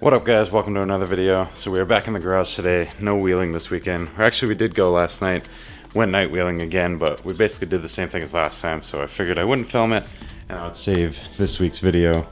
What up guys, welcome to another video. So we are back in the garage today, no wheeling this weekend. Or actually we did go last night, went night wheeling again, but we basically did the same thing as last time, so I figured I wouldn't film it and I would save this week's video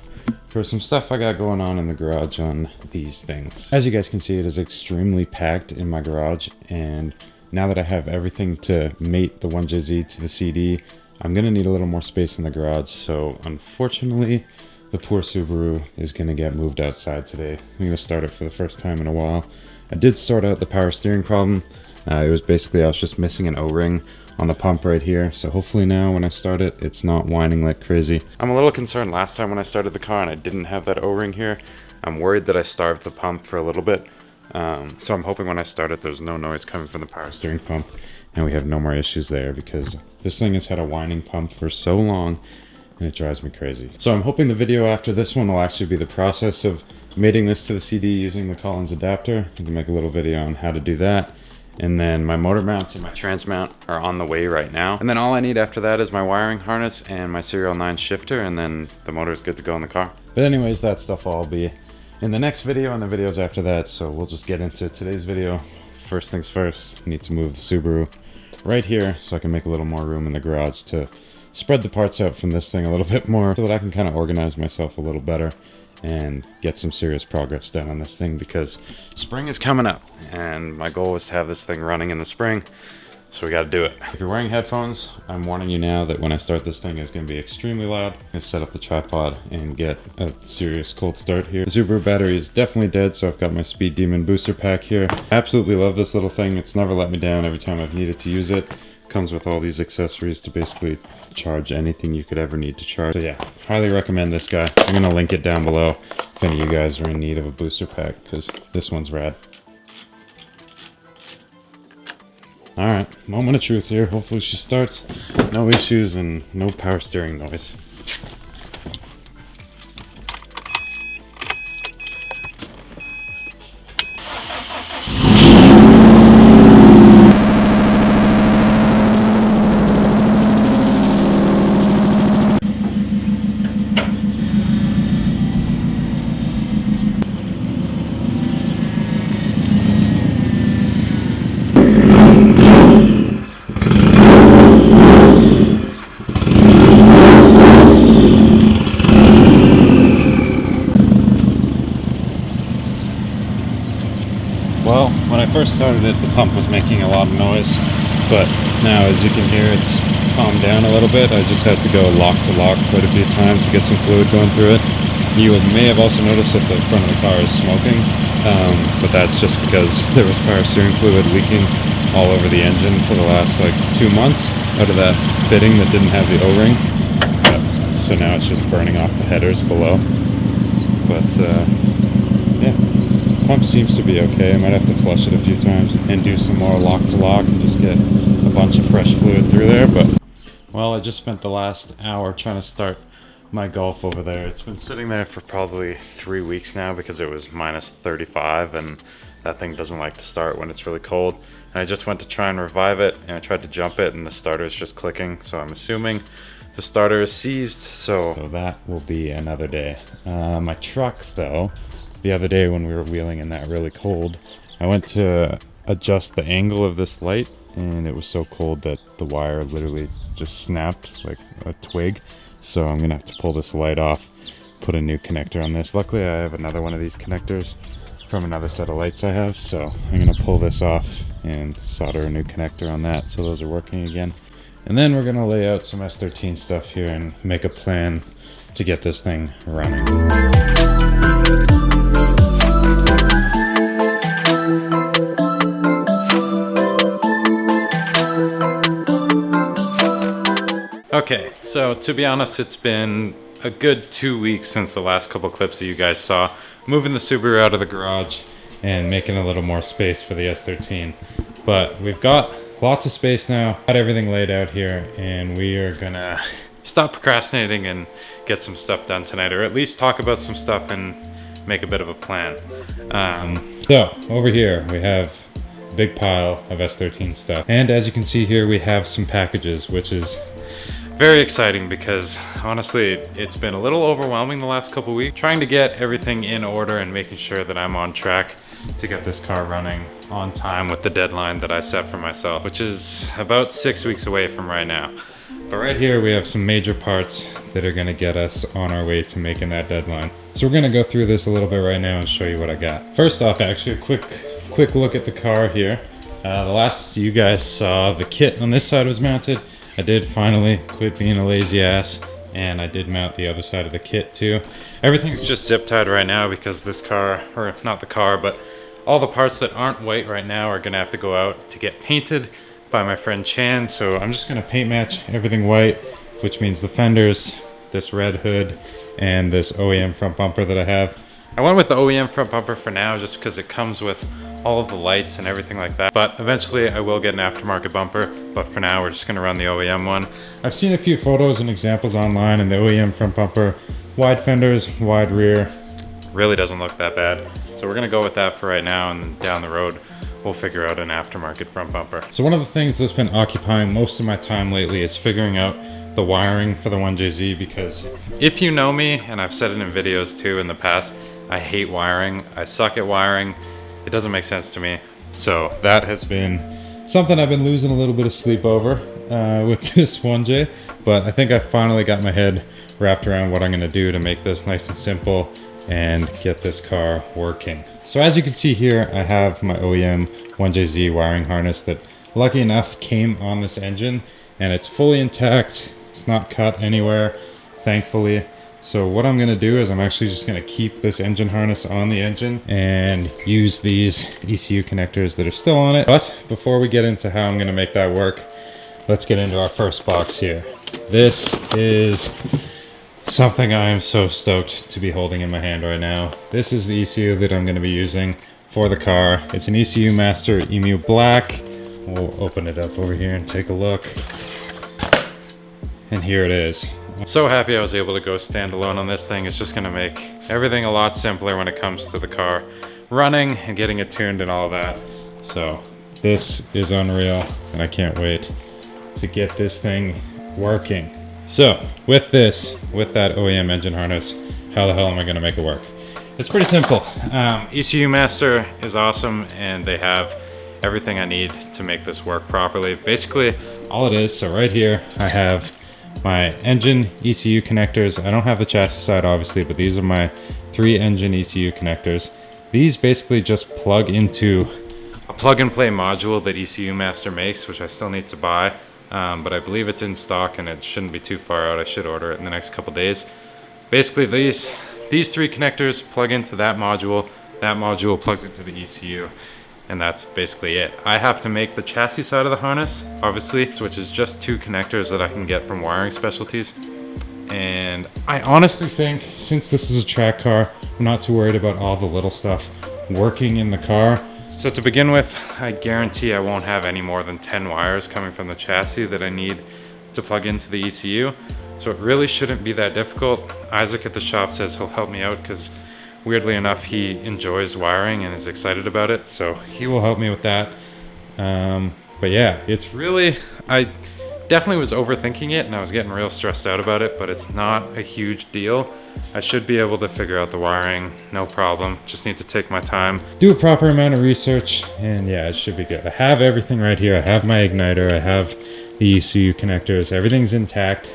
for some stuff I got going on in the garage on these things. As you guys can see, it is extremely packed in my garage, and now that I have everything to mate the 1JZ to the CD, I'm gonna need a little more space in the garage, so unfortunately the poor Subaru is gonna get moved outside today. I'm gonna start it for the first time in a while. I did sort out the power steering problem. It was basically I was just missing an O-ring on the pump right here, so hopefully now when I start it, it's not whining like crazy. I'm a little concerned last time when I started the car and I didn't have that O-ring here. I'm worried that I starved the pump for a little bit, so I'm hoping when I start it there's no noise coming from the power steering pump and we have no more issues there, because this thing has had a whining pump for so long and it drives me crazy. So I'm hoping the video after this one will actually be the process of mating this to the CD using the Collins adapter. I can make a little video on how to do that. And then my motor mounts and my trans mount are on the way right now. And then all I need after that is my wiring harness and my serial 9 shifter, and then the motor is good to go in the car. But anyways, that stuff will all be in the next video and the videos after that, so we'll just get into today's video. First things first, I need to move the Subaru right here so I can make a little more room in the garage to spread the parts out from this thing a little bit more so that I can kind of organize myself a little better and get some serious progress done on this thing, because spring is coming up and my goal was to have this thing running in the spring, so we got to do it. If you're wearing headphones, I'm warning you now that when I start this thing, it's going to be extremely loud. I'm going to set up the tripod and get a serious cold start here. The Subaru battery is definitely dead, so I've got my Speed Demon booster pack here. Absolutely love this little thing. It's never let me down every time I've needed to use it. Comes with all these accessories to basically charge anything you could ever need to charge. So yeah, highly recommend this guy. I'm gonna link it down below if any of you guys are in need of a booster pack, because this one's rad. All right, moment of truth here. Hopefully she starts, no issues and no power steering noise. Well, when I first started it, the pump was making a lot of noise, but now as you can hear, it's calmed down a little bit. I just had to go lock to lock quite a few times to get some fluid going through it. You may have also noticed that the front of the car is smoking, but that's just because there was power steering fluid leaking all over the engine for the last like 2 months out of that fitting that didn't have the O-ring. So now it's just burning off the headers below. But yeah. Pump seems to be okay. I might have to flush it a few times and do some more lock to lock and just get a bunch of fresh fluid through there. But well, I just spent the last hour trying to start my Golf over there. It's been sitting there for probably 3 weeks now because it was minus 35 and that thing doesn't like to start when it's really cold. And I just went to try and revive it and I tried to jump it and the starter is just clicking, so I'm assuming the starter is seized, so that will be another day. My truck though, the other day when we were wheeling in that really cold, I went to adjust the angle of this light and it was so cold that the wire literally just snapped like a twig. So I'm gonna have to pull this light off, put a new connector on this. Luckily I have another one of these connectors from another set of lights I have, so I'm gonna pull this off and solder a new connector on that so those are working again. And then we're gonna lay out some S13 stuff here and make a plan to get this thing running. Okay, so to be honest, it's been a good 2 weeks since the last couple clips that you guys saw. Moving the Subaru out of the garage and making a little more space for the S13. But we've got lots of space now, got everything laid out here, and we are gonna stop procrastinating and get some stuff done tonight, or at least talk about some stuff and make a bit of a plan. So over here we have a big pile of S13 stuff. And as you can see here, we have some packages, which is very exciting because honestly, it's been a little overwhelming the last couple weeks, trying to get everything in order and making sure that I'm on track to get this car running on time with the deadline that I set for myself, which is about 6 weeks away from right now. But right here we have some major parts that are gonna get us on our way to making that deadline. So we're gonna go through this a little bit right now and show you what I got. First off, actually a quick look at the car here. The last you guys saw, the kit on this side was mounted. I did finally quit being a lazy ass, and I did mount the other side of the kit too. Everything's just zip tied right now because this car, or not the car, but all the parts that aren't white right now are gonna have to go out to get painted by my friend Chan. So I'm just gonna paint match everything white, which means the fenders, this red hood, and this OEM front bumper that I have. I went with the OEM front bumper for now just because it comes with all of the lights and everything like that. But eventually I will get an aftermarket bumper, but for now we're just gonna run the OEM one. I've seen a few photos and examples online, and the OEM front bumper, wide fenders, wide rear, really doesn't look that bad. So we're gonna go with that for right now, and down the road we'll figure out an aftermarket front bumper. So one of the things that's been occupying most of my time lately is figuring out the wiring for the 1JZ, because if you know me, and I've said it in videos too in the past, I hate wiring. I suck at wiring. It doesn't make sense to me. So that has been something I've been losing a little bit of sleep over with this 1J, but I think I finally got my head wrapped around what I'm gonna do to make this nice and simple and get this car working. So as you can see here, I have my OEM 1JZ wiring harness that, lucky enough, came on this engine, and it's fully intact. It's not cut anywhere, thankfully. So what I'm gonna do is I'm actually just gonna keep this engine harness on the engine and use these ECU connectors that are still on it. But before we get into how I'm gonna make that work, let's get into our first box here. This is something I am so stoked to be holding in my hand right now. This is the ECU that I'm gonna be using for the car. It's an ECU Master Emu Black. We'll open it up over here and take a look. And here it is. I'm so happy I was able to go standalone on this thing. It's just gonna make everything a lot simpler when it comes to the car running and getting it tuned and all that. So this is unreal, and I can't wait to get this thing working. So with that OEM engine harness, how the hell am I gonna make it work? It's pretty simple. ECU Master is awesome, and they have everything I need to make this work properly. Basically, all it is, so right here, I have my engine ECU connectors. I don't have the chassis side, obviously, but these are my 3 engine ECU connectors. These basically just plug into a plug-and-play module that ECU Master makes, which I still need to buy. But I believe it's in stock and it shouldn't be too far out. I should order it in the next couple days. Basically, these 3 connectors plug into that module plugs into the ECU, and that's basically it. I have to make the chassis side of the harness, obviously, which is just 2 connectors that I can get from Wiring Specialties. And I honestly think, since this is a track car, I'm not too worried about all the little stuff working in the car. So to begin with, I guarantee I won't have any more than 10 wires coming from the chassis that I need to plug into the ECU. So it really shouldn't be that difficult. Isaac at the shop says he'll help me out because weirdly enough, he enjoys wiring and is excited about it. So he will help me with that. But yeah, it's really, I definitely was overthinking it and I was getting real stressed out about it, but it's not a huge deal. I should be able to figure out the wiring, no problem. Just need to take my time, do a proper amount of research, and yeah, it should be good. I have everything right here. I have my igniter, I have the ECU connectors, everything's intact.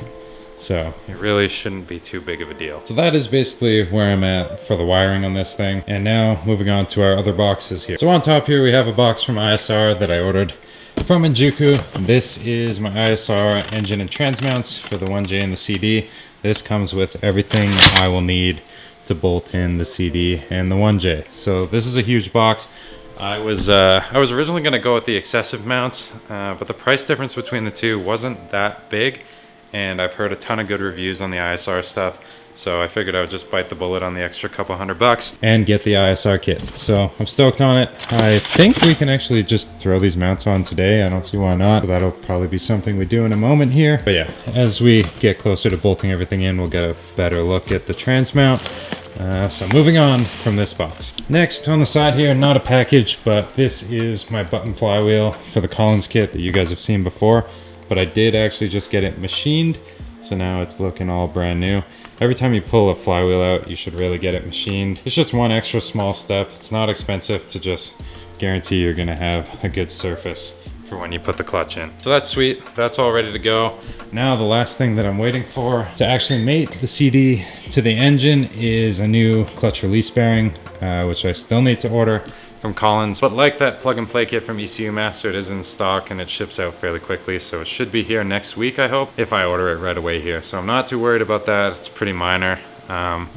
So it really shouldn't be too big of a deal. So that is basically where I'm at for the wiring on this thing. And now moving on to our other boxes here. So on top here we have a box from ISR that I ordered from Injuku. This is my ISR engine and trans mounts for the 1J and the CD. This comes with everything I will need to bolt in the CD and the 1J. So this is a huge box. I was originally going to go with the excessive mounts, but the price difference between the two wasn't that big, and I've heard a ton of good reviews on the ISR stuff, so I figured I would just bite the bullet on the extra couple $100 and get the ISR kit. So I'm stoked on it. I think we can actually just throw these mounts on today. I don't see why not. So that'll probably be something we do in a moment here. But yeah, as we get closer to bolting everything in, we'll get a better look at the trans mount. So moving on from this box. Next on the side here, not a package, but this is my button flywheel for the Collins kit that you guys have seen before. but I did actually just get it machined. So now it's looking all brand new. Every time you pull a flywheel out, you should really get it machined. It's just one extra small step. It's not expensive to just guarantee you're gonna have a good surface for when you put the clutch in. So that's sweet, that's all ready to go. Now the last thing that I'm waiting for to actually mate the CD to the engine is a new clutch release bearing, which I still need to order from Collins. But like that plug and play kit from ECU Master, it is in stock and it ships out fairly quickly. So it should be here next week, I hope, if I order it right away here. So I'm not too worried about that, it's pretty minor. But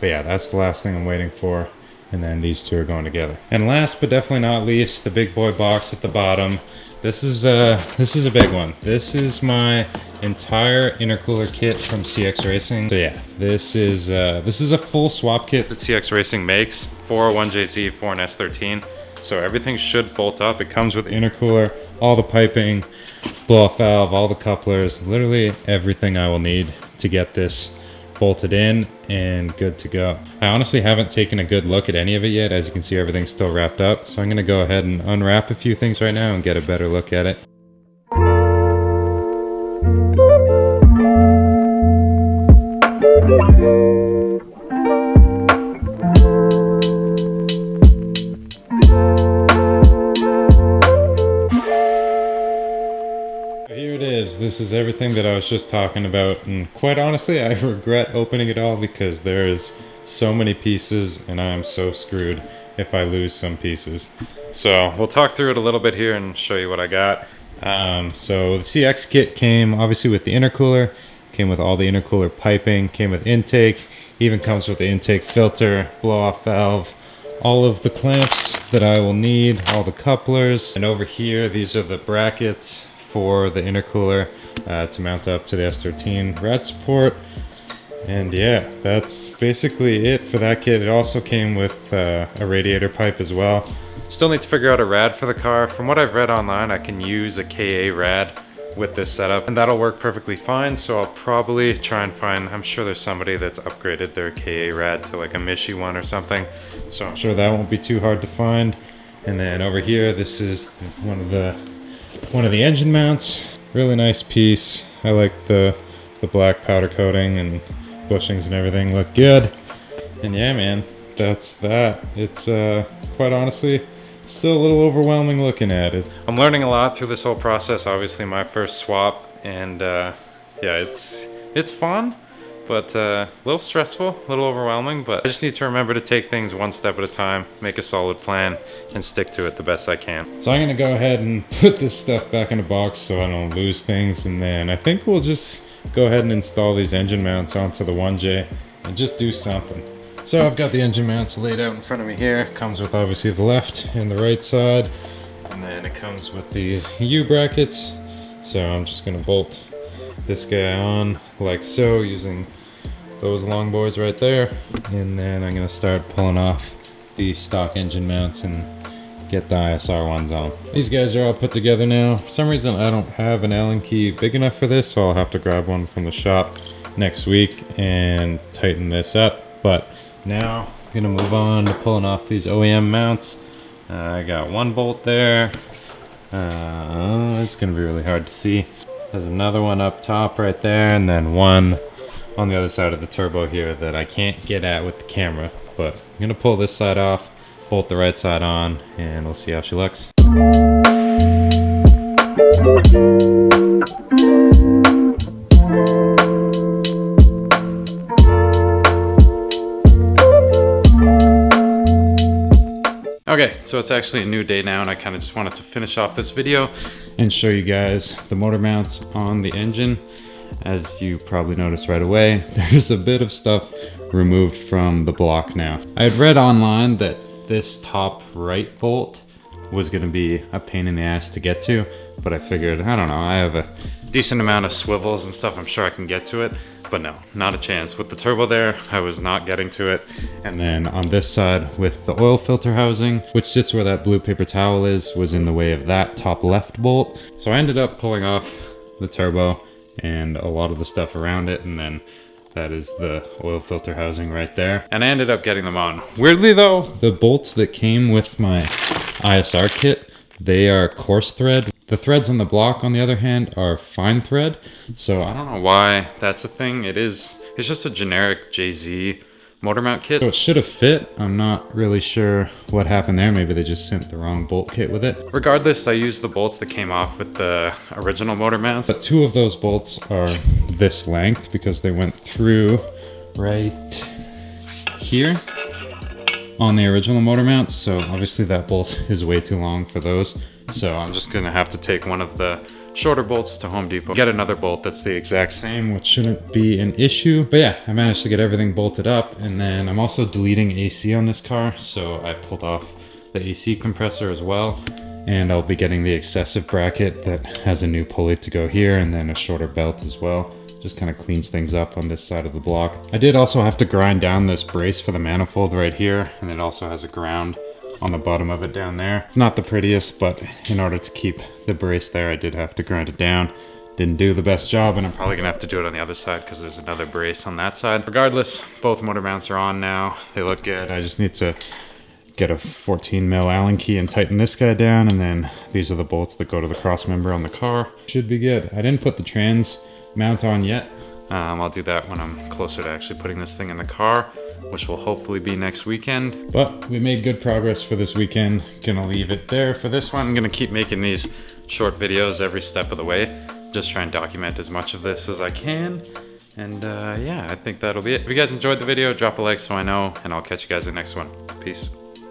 yeah, that's the last thing I'm waiting for. And then these two are going together. And last but definitely not least, the big boy box at the bottom. This is a big one. This is my entire intercooler kit from CX Racing. So yeah, this is a full swap kit that CX Racing makes for a 1JZ, for an S13. So everything should bolt up. It comes with intercooler, all the piping, blow-off valve, all the couplers, literally everything I will need to get this bolted in and good to go. I honestly haven't taken a good look at any of it yet. As you can see, everything's still wrapped up. So I'm gonna go ahead and unwrap a few things right now and get a better look at it. This is everything that I was just talking about, and quite honestly I regret opening it all because there is so many pieces and I am so screwed if I lose some pieces. So we'll talk through it a little bit here and show you what I got. So the CX kit came obviously with the intercooler, came with all the intercooler piping, came with intake, even comes with the intake filter, blow-off valve, all of the clamps that I will need, all the couplers, and over here these are the brackets for the intercooler to mount up to the S13 rad support. And yeah, that's basically it for that kit. It also came with a radiator pipe as well. Still need to figure out a rad for the car. From what I've read online, I can use a KA rad with this setup and that'll work perfectly fine. So I'll probably try and find, I'm sure there's somebody that's upgraded their KA rad to like a Mishi one or something. So I'm sure that won't be too hard to find. And then over here, this is one of the engine mounts. Really nice piece. I like the black powder coating and bushings and everything look good. And yeah, man, that's that. It's quite honestly still a little overwhelming looking at it. I'm learning a lot through this whole process. Obviously my first swap, and yeah, it's fun, but a little stressful, a little overwhelming, but I just need to remember to take things one step at a time, make a solid plan, and stick to it the best I can. So I'm gonna go ahead and put this stuff back in a box so I don't lose things, and then I think we'll just go ahead and install these engine mounts onto the 1J and just do something. So I've got the engine mounts laid out in front of me here. Comes with obviously the left and the right side, and then it comes with these U brackets. So I'm just gonna bolt this guy on like so, using those long boys right there, and then I'm gonna start pulling off these stock engine mounts and get the ISR ones on. These guys are all put together now. For some reason I don't have an Allen key big enough for this, so I'll have to grab one from the shop next week and tighten this up. But now I'm gonna move on to pulling off these OEM mounts. I got one bolt there. It's gonna be really hard to see. There's another one up top right there, and then one on the other side of the turbo here that I can't get at with the camera. But I'm gonna pull this side off, bolt the right side on, and we'll see how she looks. Okay, so it's actually a new day now, and I kind of just wanted to finish off this video and show you guys the motor mounts on the engine. As you probably noticed right away, there's a bit of stuff removed from the block now. I had read online that this top right bolt was gonna be a pain in the ass to get to, but I figured, I don't know, I have a decent amount of swivels and stuff, I'm sure I can get to it. But no, not a chance. With the turbo there, I was not getting to it. And then on this side with the oil filter housing, which sits where that blue paper towel is, was in the way of that top left bolt. So I ended up pulling off the turbo and a lot of the stuff around it, and then that is the oil filter housing right there. And I ended up getting them on. Weirdly though, the bolts that came with my ISR kit, they are coarse thread. The threads on the block, on the other hand, are fine thread. So I don't know why that's a thing. It's just a generic JZ motor mount kit. So it should have fit. I'm not really sure what happened there. Maybe they just sent the wrong bolt kit with it. Regardless, I used the bolts that came off with the original motor mounts. But 2 of those bolts are this length because they went through right here on the original motor mounts. So obviously that bolt is way too long for those. So I'm just gonna have to take one of the shorter bolts to Home Depot, get another bolt that's the exact same, which shouldn't be an issue. But yeah, I managed to get everything bolted up, and then I'm also deleting AC on this car, so I pulled off the AC compressor as well, and I'll be getting the excessive bracket that has a new pulley to go here, and then a shorter belt as well. Just kind of cleans things up on this side of the block. I did also have to grind down this brace for the manifold right here, and it also has a ground on the bottom of it down there. It's not the prettiest, but in order to keep the brace there, I did have to grind it down. Didn't do the best job, and I'm probably gonna have to do it on the other side because there's another brace on that side. Regardless, both motor mounts are on now. They look good. I just need to get a 14 mil Allen key and tighten this guy down, and then these are the bolts that go to the cross member on the car. Should be good. I didn't put the trans mount on yet. I'll do that when I'm closer to actually putting this thing in the car, which will hopefully be next weekend. But we made good progress for this weekend. Gonna leave it there for this one. I'm gonna keep making these short videos every step of the way. Just try and document as much of this as I can. And yeah, I think that'll be it. If you guys enjoyed the video, drop a like so I know, and I'll catch you guys in the next one. Peace.